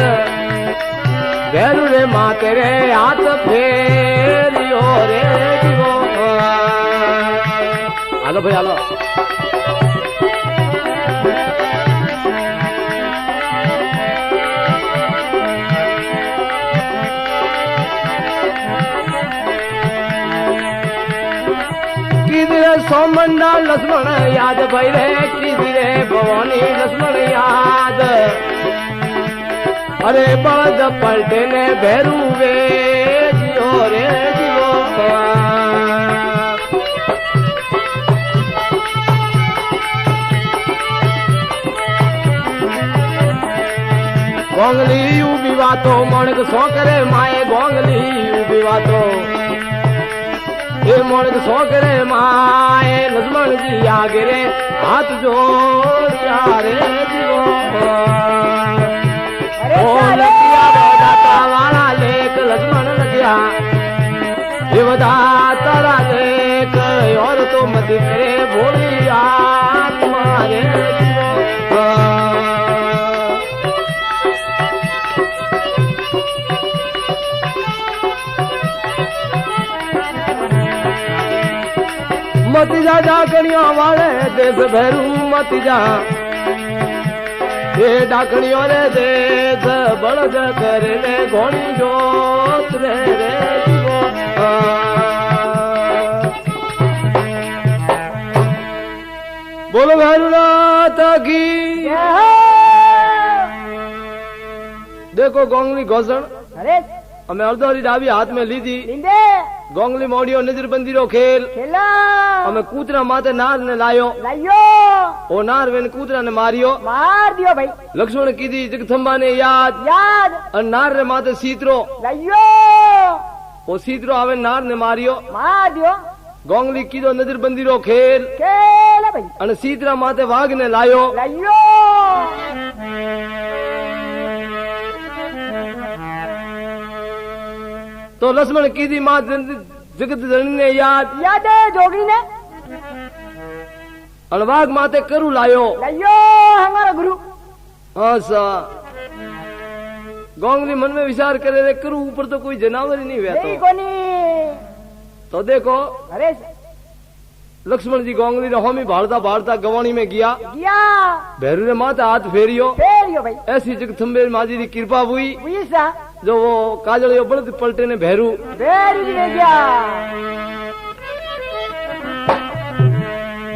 भैरू रे माँ तेरे हाथ फेरियो रे जीवो हालो भाई हालो सोमंडा लक्ष्मण याद भाई रे कीधरे भवानी लक्ष्मण याद अरे बद पलटे ने भैरू वे जियो रे जीवो गोंगली उबी वातो मणक सो करे माए गोंगली उबी वातो ये मोणक सो करे माए लक्ष्मण जी आगे रे हाथ जोड़िया रे जीवो ओ लगिया दाता वाला लेक लक्ष्मण लगिया ये बता तारा लेक और तो मत करे भोली आत्मा रे जीवो मत जा डाकणियों वाले देश भैरू मत जा ये डाकणियों रे देश बड़द करे ले घोड़ी जोत रे रे जीवो बोलो भैरूनाथ की देखो गोंगली घोषण अरे हमें अर्धोरी डाबी हाथ में ली थी लिंदे गोंगली मोड़ियो नजरबंदी रो खेल खेला हमें कूतरा माथे नार ने लायो लायो ओ नार वेन कूतरा ने मारियो मार दियो भाई लक्ष्मण की दी जगथंबा ने याद याद और नार रे माथे सीतरो लायो ओ सीतरो आवे नार ने मारियो मार दियो गोंगली की दो नजरबंदी रो खेल खेला भाई और सीतरा माथे वाघ ने लायो लायो तो लक्ष्मण की दी माँ जगत जननी ने याद याद है जोगी ने और वाघ माथे करू लायो लायो हमारा गुरु हाँ सा गोंगली मन में विचार करे रे करू ऊपर तो कोई जनावर ही नहीं हुआ नहीं कोनी तो देखो अरे लक्ष्मण जी गोंगली ने होमी भारता भारता गवाणी में गया गया भैरू ने माथा हाथ फेरियो फेरियो भाई ऐसी जगथंबे माजी की कृपा हुई वैसा जो वो काजल बड़द पलटे ने भैरू भेरू जी ले गया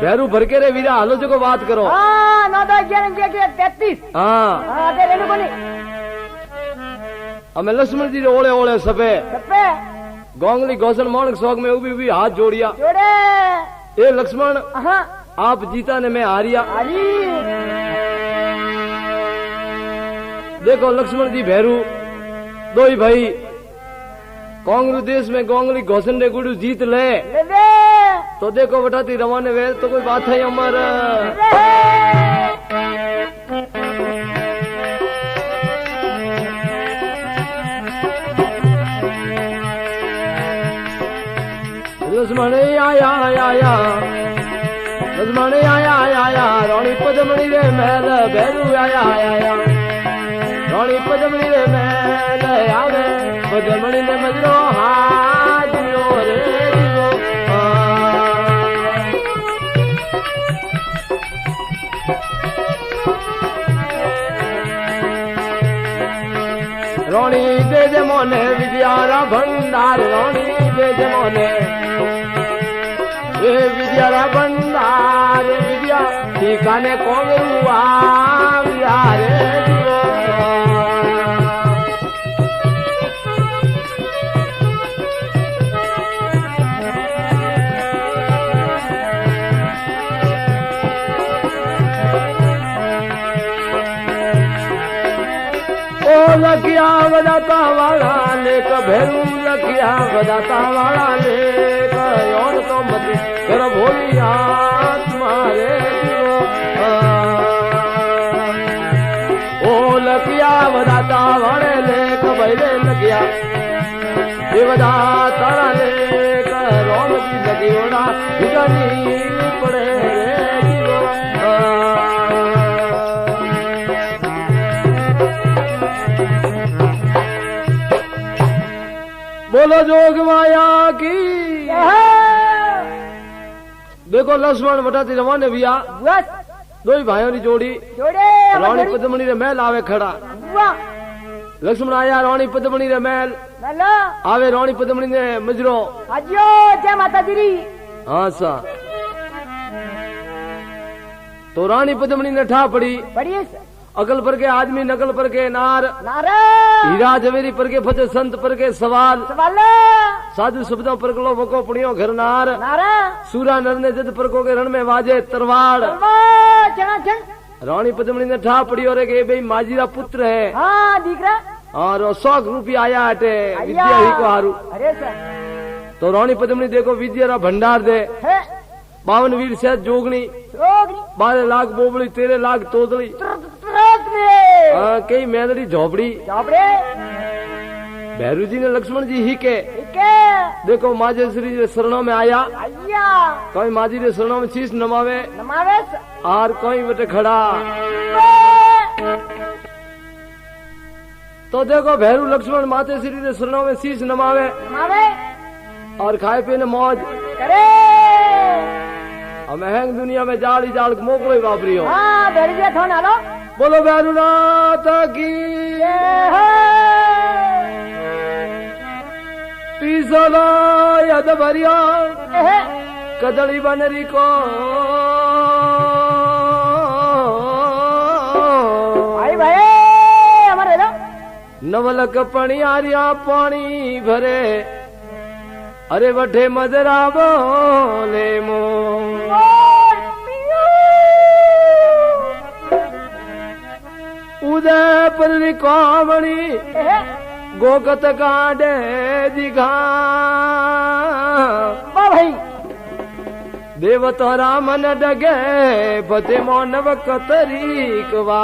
भैरू भर के रे वीरा हालो जो बात करो हाँ 9-11-33 हाँ हाँ दे रेनू कोनी हमें लक्ष्मण जी रे ओले ओले सबे सपे गोंगली घोषण मानक शौक में उभी उभी हाथ जोड़िया जोड़े ए लक्ष्मण हाँ आप जीता ने मैं हारिया हरी देखो लक्ष्मण जी भैरू दो ही भाई कांग्रेस देश में गोंगली घोषण रे गुरु जीत ले ले दे तो देखो बटाती रवाने वे तो कोई बात है अमर लक्ष्मण आया आया लक्ष्मण आया आया रानी पद्मणी रे महल भैरू आया आया रानी पद्मणी रे महल आवे पद्मणी ने मजरो हाथ रे जीवो रानी दे दे मोने विद्यारा भंडार रानी दे दे मोने विद्यारा भंडार विद्या ઠીકાને કોંગરું આવ્યા રે જીવો લખિયા વદાતા વાળા લેખ ભેરું લખિયા વદાતા વાળા લેખ યોન તો મતે ઘર ભોળી આત્મા રે જીવો ઓ લખિયા વદાતા વાળે લેખ ભૈલે લખિયા એ વદાતા લેખ રોમજી લખિયોડા ભીગની પડે રે જીવો बोलो जोग माया की देखो लक्ष्मण वटाती रवाने भैया बस दो ही भाइयों की जोड़ी जोड़े रानी पद्मनी रे महल आवे खड़ा लक्ष्मण आया रानी पद्मनी रे महल हेलो आवे रानी पद्मनी ने मजरो आजो जय माता दी हाँ सा तो रानी पद्मनी ने ठा पड़ी बढ़िया अकल पर के आदमी नकल पर के नार नारे हीरा जवेरी पर के फते संत पर के सवाल सवाल साधु शब्दों पर कलो वको पुणियो घर नार नारे सूरा नर ने जद पर को के रण में वाजे तरवाड़ चना चन रानी पद्मनी ने ठा पड़ी और के भाई माजीरा पुत्र है हाँ दिख रहा और 100 रुपया आया हटे विद्या ही को हारू अरे सर तो रानी पद्मनी देखो विद्या रा भंडार दे है 52 वीर से जोगनी जोगनी 12 लाख बोबड़ी 13 लाख तोदड़ी तुरंत में कई मेदड़ी झोपड़ी झापड़े भैरू जी ने लक्ष्मण जी ही के के देखो माजे श्री रे शरणों में आया आया कोई माजी रे शरणों में शीश नमावे नमावे और कोई बटे खड़ा तो देखो भैरू लक्ष्मण माते श्री रे शरणों में शीश नमावे नमावे और खाए पीने मौज करे महंग दुनिया में जाल ही जाल मोकलो ही वापरी हो हाँ बेरी दिया थोड़ा लो बोलो भैरूनाथ की पीसलो यद भरियो कदली बनरी को भाई भाई हमारे लो नवलक पणियारिया पानी भरे अरे वठे मदरा बोले मो उदयपुर कामणी गोकत कांडे दिखा भाई देव तोरा मन डगे बते मोनव कतरी कवा